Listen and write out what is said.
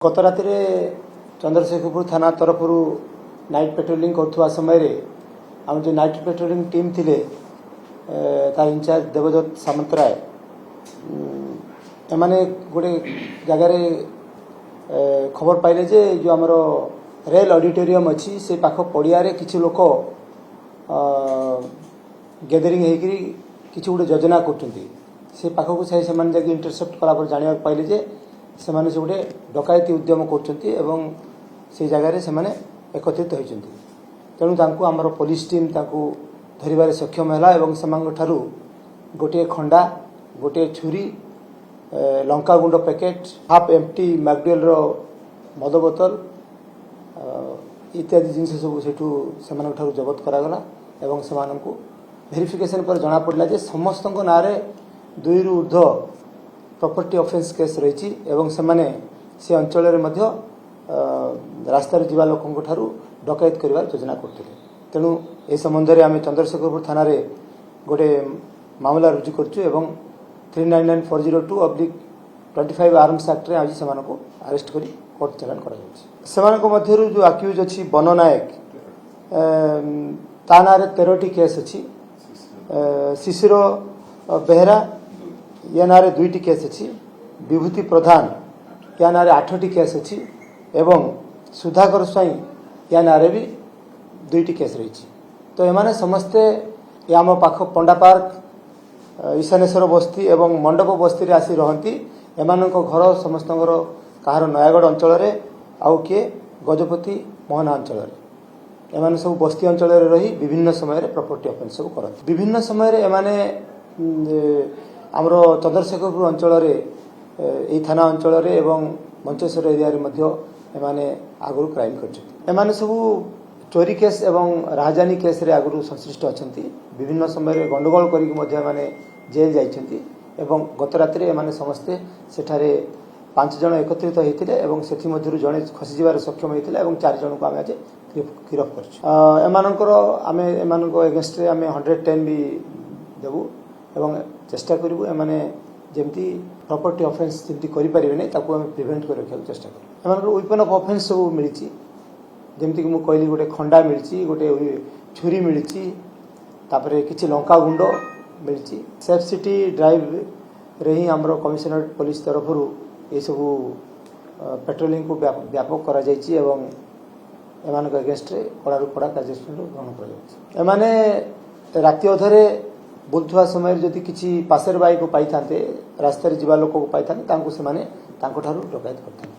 गत राति चंद्रशेखरपुर थाना तरफ नाइट पेट्रोलिंग कर समय आम जो नाइट पेट्रोलिंग टीम थिले तार इंचार्ज देवदत्त सामंतराय एमाने गोटे जगार खबर पाइले जे जो आमर रेल ऑडिटोरियम अच्छी से पाख पड़िया किसी लोक गैदरिंग होकर किसी गोटे योजना कर पाखक से इंटरसेप्ट कला जाना पाइले जे से गोटे डकायती उद्यम कर जगार से एकत्रित होती तेणु आमर पुलिस टीम धरबार सक्षम है गोटे खंडा गोटे छुरी लंका गुंड पैकेट हाफ एम्प्टी मैकडुएल मद बोतल इत्यादि जिन सब से जबत करागला एवं से वेरिफिकेशन पर जना पड़ा जे समस्त ना दुई रु ऊर्ध्व प्रॉपर्टी ऑफेंस केस रही से अंचल रास्तार जीवा लोक डकायत कर योजना करते तेणु ए संबंध में आम चंद्रशेखरपुर थाना गोटे मामला रुजु कर 399402/25 आर्म्स एक्ट आज से अरेस्ट कर कोर्ट चालान कर जो आक्यूज अच्छी बन नायक ता ना 13टी केस अच्छी शिशिर बेहरा या ना 2टी केस अच्छी विभूति प्रधान या ना 8टी केस अच्छी एवं सुधाकर स्वाई या ना भी 2टी केस रही तो एमाने समस्ते आम पाख पंडा पार्क ईशानेश्वर बस्ती एवं मंडप बस्ती रे आसी रहती एमान घर समस्त कहार नयागढ़ अंचल आउ किए गजपति मोहना अंचल एमाने सब बस्ती अंचल रही विभिन्न समय प्रॉपर्टी ऑफेंस सब करती विभिन्न समय एमाने आमर चंद्रशेखरपुर अंचल थाना अंचल एवं मंचेश्वर एरिया एमाने आगु क्राइम कर सब चोरी केस एवं राजधानी केस रे आगु संश्लिष्ट अच्छा विभिन्न समय गंडगोल कर जेल जाइछन्ति एवं गत राति एमाने समस्ते सेठारे 5 जन एकत्रित होते एवं से जड़े खसीजार सक्षम होता है 4 जन को आम आज गिरफ्त कर आम एगेन्स्ट आम 110 भी देवु एवं चेष्टा करूँ एमाने जमती प्रॉपर्टी ऑफेंस जमती करें नहीं प्रिवेंट कर रखा चेष्टा करूँ वेपन ऑफ ऑफेंस सब मिली जमती कि कहली गोटे खंडा मिली गोटे छुरी मिली किसी लंका गुंड मिली सेफ सिटी ड्राइव रे ही आमर कमिशनरेट पुलिस तरफ ये सब पेट्रोलिंग को व्यापक करा जायछि एवं एमान अगेंस्ट कड़ा कड़ा कार्यानुष्ठान ग्रहण कर एमाने राति अधरे बुलुवा समय जदि किसी पासर बाई को पाई था रास्तार जीवा लोक को पाई था डकायत करते।